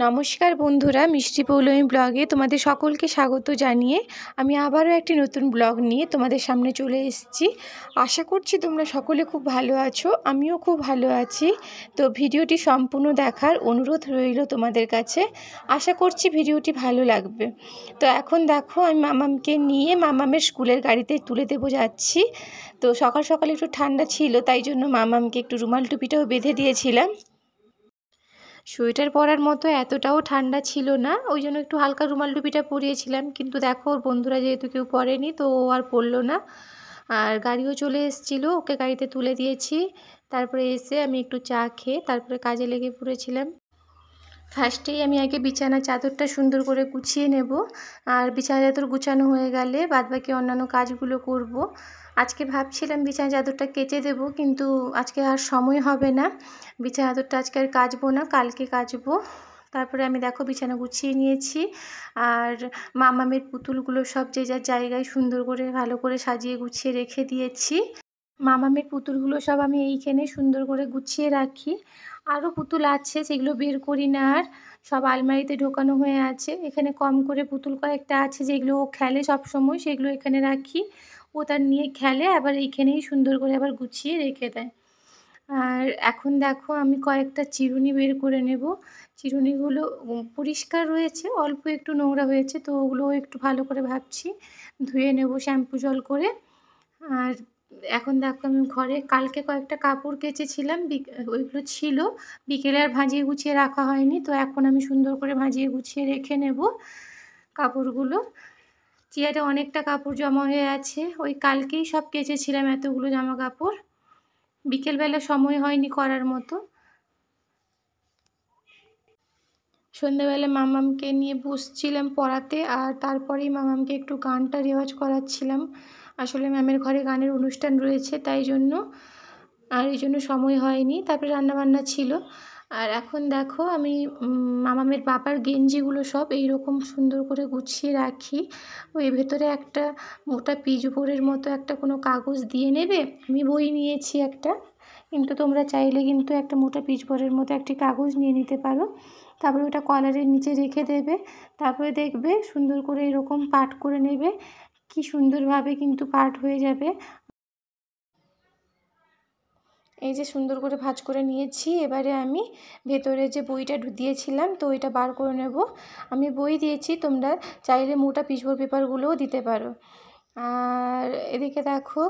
নমস্কার বন্ধুরা, মিষ্টি পৌলমী ব্লগে তোমাদের সকলকে স্বাগত জানিয়ে আমি আবারও একটি নতুন ব্লগ নিয়ে তোমাদের সামনে চলে এসেছি। আশা করছি তোমরা সকলে খুব ভালো আছো, আমিও খুব ভালো আছি। তো ভিডিওটি সম্পূর্ণ দেখার অনুরোধ রইল তোমাদের কাছে। আশা করছি ভিডিওটি ভালো লাগবে। তো এখন দেখো, আমি মামামকে নিয়ে মামামের স্কুলের গাড়িতে তুলে দেবো যাচ্ছি। তো সকাল সকাল একটু ঠান্ডা ছিল, তাই জন্য মামামকে একটু রুমাল টুপিটাও বেঁধে দিয়েছিলাম। সোয়েটার পরার মতো এতটাও ঠান্ডা ছিল না, ওই জন্য একটু হালকা রুমাল টুপিটা পরিয়েছিলাম। কিন্তু দেখো, ওর বন্ধুরা যেহেতু কেউ পরেনি, তো ও আর পরলো না। আর গাড়িও চলে এসেছিলো, ওকে গাড়িতে তুলে দিয়েছি। তারপরে এসে আমি একটু চা খেয়ে তারপরে কাজে লেগে পড়েছিলাম। ফার্স্টেই আমি আগে বিছানা চাদরটা সুন্দর করে গুছিয়ে নেব। আর বিছানা চাদর গুছানো হয়ে গেলে বাদবাকি অন্যান্য কাজগুলো করব। আজকে ভাবছিলাম বিছানা চাদরটা কেচে দেব, কিন্তু আজকে আর সময় হবে না। বিছানা চাদরটা আজকে আর কাচবো না, কালকে কাচবো। তারপরে আমি দেখো বিছানা গুছিয়ে নিয়েছি। আর মামামের পুতুলগুলো সব যে যার জায়গায় সুন্দর করে ভালো করে সাজিয়ে গুছিয়ে রেখে দিয়েছি। মামামের পুতুলগুলো সব আমি এইখানে সুন্দর করে গুছিয়ে রাখি। আরও পুতুল আছে, সেগুলো বের করি না, আর সব আলমারিতে ঢোকানো হয়ে আছে। এখানে কম করে পুতুল কয়েকটা আছে যেগুলো ও খেলে সবসময়, সেগুলো এখানে রাখি। ও তার নিয়ে খেলে, আবার এইখানেই সুন্দর করে আবার গুছিয়ে রেখে দেয়। আর এখন দেখো, আমি কয়েকটা চিরুনি বের করে নেব। চিরুনিগুলো পরিষ্কার রয়েছে, অল্প একটু নোংরা হয়েছে, তো ওগুলো একটু ভালো করে ভাবছি ধুয়ে নেব শ্যাম্পু জল করে। আর এখন দেখো, আমি ঘরে কালকে কয়েকটা কাপড় কেচেছিলাম, ওইগুলো ছিল বিকেলে, আর ভাঁজিয়ে গুছিয়ে রাখা হয়নি। তো এখন আমি সুন্দর করে ভাঁজিয়ে গুছিয়ে রেখে নেব কাপড়গুলো। চেয়ারে অনেকটা কাপড় জমা হয়ে আছে, ওই কালকেই সব কেচেছিলাম এতগুলো জামা কাপড়। বিকেলবেলা সময় হয়নি করার মতো। সন্ধ্যাবেলা মামামকে নিয়ে বসছিলাম পড়াতে, আর তারপরেই মামামকে একটু গানটা রেওয়াজ করাচ্ছিলাম। আসলে ম্যামের ঘরে গানের অনুষ্ঠান রয়েছে, তাই জন্য আর এই জন্য সময় হয়নি। তারপরে রান্নাবান্না ছিল। আর এখন দেখো, আমি মামামের বাবার গেঞ্জিগুলো সব এইরকম সুন্দর করে গুছিয়ে রাখি। ওই ভেতরে একটা মোটা পিচবোর্ডের মতো একটা কোনো কাগজ দিয়ে নেবে। আমি বই নিয়েছি একটা, কিন্তু তোমরা চাইলে কিন্তু একটা মোটা পিচবোর্ডের মতো একটি কাগজ নিয়ে নিতে পারো। তারপরে ওটা কলারের নিচে রেখে দেবে। তারপরে দেখবে সুন্দর করে এরকম পাট করে নেবে, কি সুন্দরভাবে কিন্তু পাট হয়ে যাবে। এই যে সুন্দর করে ভাঁজ করে নিয়েছি। এবারে আমি ভেতরে যে বইটা দিয়েছিলাম, তো ওইটা বার করে নেব। আমি বই দিয়েছি, তোমরা চাইলে মোটা পিচবোর্ড পেপারগুলোও দিতে পারো। আর এদিকে দেখো,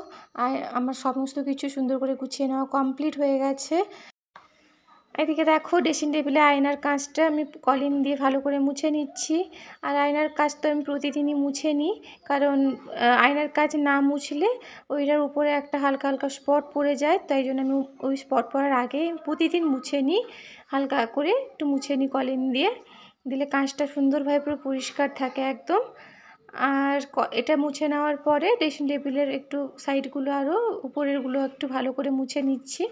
আমার সমস্ত কিছু সুন্দর করে গুছিয়ে নেওয়া কমপ্লিট হয়ে গেছে। এদিকে দেখো, ড্রেসিং টেবিলে আয়নার কাঁচটা আমি কলিন দিয়ে ভালো করে মুছে নিচ্ছি। আর আয়নার কাঁচ তো আমি প্রতিদিনই মুছে নিই, কারণ আয়নার কাঁচ না মুছলে ওইটার উপরে একটা হালকা হালকা স্পট পড়ে যায়। তাই জন্য আমি ওই স্পট পড়ার আগে প্রতিদিন মুছে নিই, হালকা করে একটু মুছে নিই কলিন দিয়ে। দিলে কাঁচটা সুন্দরভাবে পুরো পরিষ্কার থাকে একদম। আর এটা মুছে নেওয়ার পরে ড্রেসিং টেবিলের একটু সাইডগুলো আরও উপরেরগুলো একটু ভালো করে মুছে নিচ্ছি।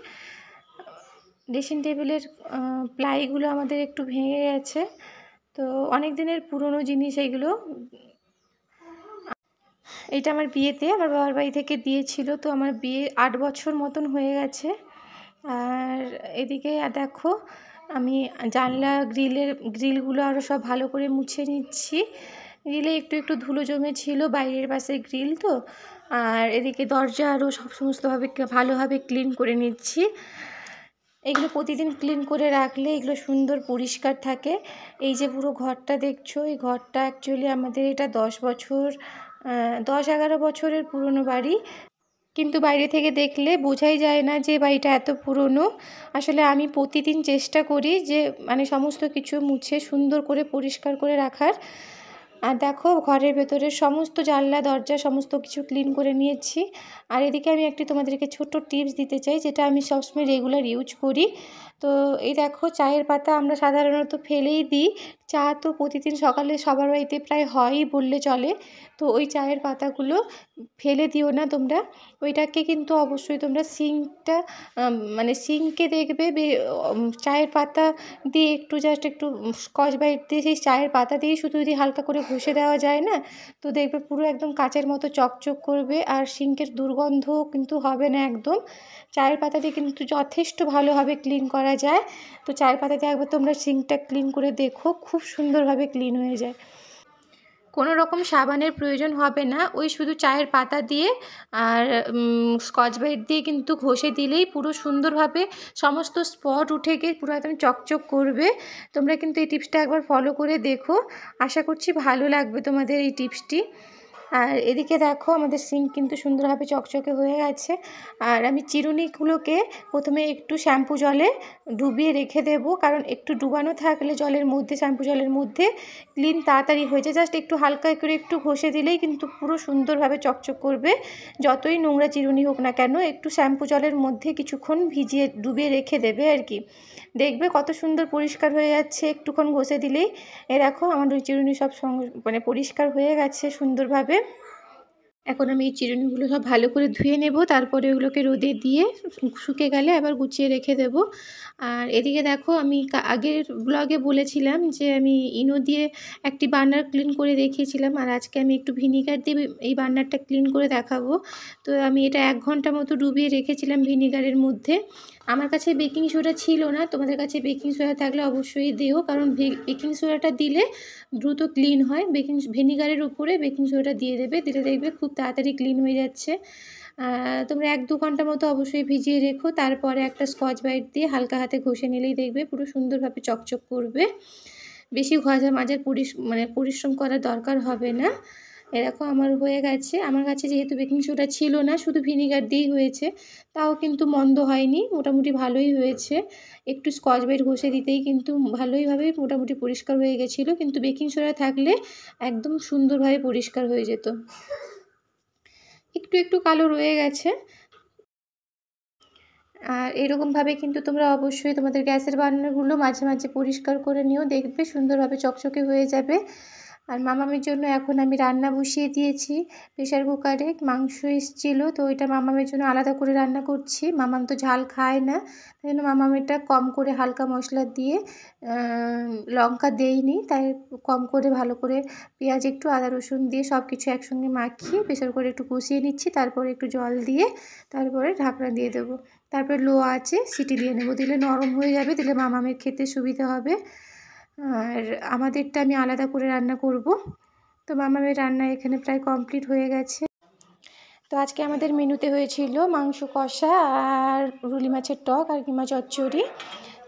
ড্রেসিং টেবিলের প্লাইগুলো আমাদের একটু ভেঙে গেছে, তো অনেক দিনের পুরনো জিনিস এইগুলো। এটা আমার বিয়েতে আমার বাবার বাড়ি থেকে দিয়েছিল, তো আমার বিয়ে 8 বছর মতন হয়ে গেছে। আর এদিকে দেখো, আমি জানলা গ্রিলগুলো আরও সব ভালো করে মুছে নিচ্ছি। গ্রিলে একটু একটু ধুলো জমেছিল, বাইরের পাশের গ্রিল তো। আর এদিকে দরজা আরও সমস্তভাবে ভালোভাবে ক্লিন করে নিচ্ছি। এগুলো প্রতিদিন ক্লিন করে রাখলে এগুলো সুন্দর পরিষ্কার থাকে। এই যে পুরো ঘরটা দেখছো, এই ঘরটা অ্যাকচুয়ালি আমাদের এটা 10-11 বছরের পুরনো বাড়ি। কিন্তু বাইরে থেকে দেখলে বোঝাই যায় না যে বাড়িটা এত পুরনো। আসলে আমি প্রতিদিন চেষ্টা করি যে মানে সমস্ত কিছু মুছে সুন্দর করে পরিষ্কার করে রাখার। আর দেখো, ঘরের ভেতরের সমস্ত জানলা দরজা সমস্ত কিছু ক্লিন করে নিয়েছি। আর এদিকে আমি একটি তোমাদেরকে ছোট্ট টিপস দিতে চাই, যেটা আমি সবসময় রেগুলার ইউজ করি। তো এই দেখো, চায়ের পাতা আমরা সাধারণত ফেলেই দিই। চা তো প্রতিদিন সকালে সবার বাড়িতে প্রায় হয়ই বললে চলে। তো ওই চায়ের পাতাগুলো ফেলে দিও না তোমরা। ওইটাকে কিন্তু অবশ্যই তোমরা সিঙ্কটা মানে সিঙ্কে দেখবে চায়ের পাতা দিয়ে একটু জাস্ট একটু স্কচ ব্রাইট দিয়ে সেই চায়ের পাতা দিয়েই শুধু যদি হালকা করে ঘষে দেওয়া যায় না, তো দেখবে পুরো একদম কাচের মতো চকচক করবে। আর সিঙ্কের দুর্গন্ধও কিন্তু হবে না একদম। চায়ের পাতা দিয়ে কিন্তু যথেষ্ট ভালোভাবে ক্লিন করা করা যায়। তো চায়ের পাতা দিয়ে একবার তোমরা সিঙ্কটা ক্লিন করে দেখো, খুব সুন্দরভাবে ক্লিন হয়ে যায়। কোনো রকম সাবানের প্রয়োজন হবে না, ওই শুধু চায়ের পাতা দিয়ে আর স্কচ ব্রাইট দিয়ে কিন্তু ঘষে দিলেই পুরো সুন্দরভাবে সমস্ত স্পট উঠে গিয়ে পুরো একদম চকচক করবে। তোমরা কিন্তু এই টিপসটা একবার ফলো করে দেখো, আশা করছি ভালো লাগবে তোমাদের এই টিপসটি। আর এদিকে দেখো আমাদের সিঙ্ক কিন্তু সুন্দরভাবে চকচকে হয়ে গেছে। আর আমি চিরুনিগুলোকে প্রথমে একটু শ্যাম্পু জলে ডুবিয়ে রেখে দেবো, কারণ একটু ডুবানো থাকলে জলের মধ্যে, শ্যাম্পু জলের মধ্যে ক্লিন তাড়াতাড়ি হয়ে যায়। জাস্ট একটু হালকা করে একটু ঘষে দিলেই কিন্তু পুরো সুন্দরভাবে চকচক করবে। যতই নোংরা চিরুনি হোক না কেন, একটু শ্যাম্পু জলের মধ্যে কিছুক্ষণ ভিজিয়ে ডুবিয়ে রেখে দেবে আর কি, দেখবে কত সুন্দর পরিষ্কার হয়ে যাচ্ছে একটুক্ষণ ঘষে দিলেই। এ দেখো আমার ওই চিরুনি সব মানে পরিষ্কার হয়ে গেছে সুন্দরভাবে। এখন আমি এই চিরুনিগুলো সব ভালো করে ধুয়ে নেব, তারপরে ওগুলোকে রোদে দিয়ে শুকিয়ে গেলে আবার গুছিয়ে রেখে দেব। আর এদিকে দেখো আমি আগের ব্লগে বলেছিলাম যে আমি ইনো দিয়ে একটি বার্নার ক্লিন করে দেখিয়েছিলাম, আর আজকে আমি একটু ভিনিগার দিয়ে এই বার্নারটা ক্লিন করে দেখাবো। তো আমি এটা 1 ঘন্টা মতো ডুবিয়ে রেখেছিলাম ভিনিগারের মধ্যে। আমার কাছে বেকিং সোডা ছিল না, তোমাদের কাছে বেকিং সোডা থাকলে অবশ্যই দিও, কারণ বেকিং সোডাটা দিলে দ্রুত ক্লিন হয়। ভিনিগারের উপরে বেকিং সোডাটা দিয়ে দেবে, দিলে দেখবে খুব তাড়াতাড়ি ক্লিন হয়ে যাচ্ছে। তোমরা 1-2 ঘন্টা মতো অবশ্যই ভিজিয়ে রেখো, তারপরে একটা স্কচ ব্রাইট দিয়ে হালকা হাতে ঘষে নিলেই দেখবে পুরো সুন্দরভাবে চকচক করবে। বেশি ঘষা মাজার পরিশ্রম করার দরকার হবে না। এরকম আমার হয়ে গেছে। আমার কাছে যেহেতু বেকিং সোডা ছিল না, শুধু ভিনিগার দিয়েই হয়েছে, তাও কিন্তু মন্দ হয়নি, মোটামুটি ভালোই হয়েছে। একটু স্কচ ব্রাইট ঘষে দিতেই কিন্তু ভালোইভাবে মোটামুটি পরিষ্কার হয়ে গেছিলো, কিন্তু বেকিং সোডা থাকলে একদম সুন্দরভাবে পরিষ্কার হয়ে যেত। একটু কালো রয়ে গেছে। আর এরকমভাবে কিন্তু তোমরা অবশ্যই তোমাদের গ্যাসের বার্নারগুলো মাঝে মাঝে পরিষ্কার করে নিও, দেখবে সুন্দরভাবে চকচকে হয়ে যাবে। আর মামামের জন্য এখন আমি রান্না বসিয়ে দিয়েছি প্রেশার কুকারে। মাংস এসেছিলো, তো ওইটা মামামের জন্য আলাদা করে রান্না করছি। মামাম তো ঝাল খায় না, তাই জন্য মামামেরটা কম করে হালকা মশলা দিয়ে, লঙ্কা দেইনি তাই কম করে ভালো করে পেঁয়াজ একটু আদা রসুন দিয়ে সব কিছু একসঙ্গে মাখিয়ে প্রেশার কুকারে একটু কষিয়ে নিচ্ছি, তারপরে একটু জল দিয়ে তারপরে ঢাকনা দিয়ে দেবো। তারপরে লো আছে সিটি দিয়ে নেবো, দিলে নরম হয়ে যাবে, দিলে মামামের খেতে সুবিধা হবে। আর আমাদেরটা আমি আলাদা করে রান্না করব। তো মামামের রান্না এখানে প্রায় কমপ্লিট হয়ে গেছে। তো আজকে আমাদের মেনুতে হয়েছিল মাংস কষা আর রুলি মাছের টক আর কিমা চচ্চড়ি।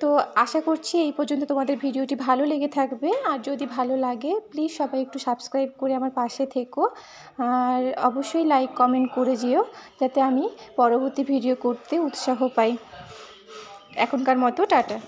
তো আশা করছি এই পর্যন্ত তোমাদের ভিডিওটি ভালো লেগে থাকবে, আর যদি ভালো লাগে প্লিজ সবাই একটু সাবস্ক্রাইব করে আমার পাশে থেকো, আর অবশ্যই লাইক কমেন্ট করে যেও, যাতে আমি পরবর্তী ভিডিও করতে উৎসাহ পাই। এখনকার মতো টাটা।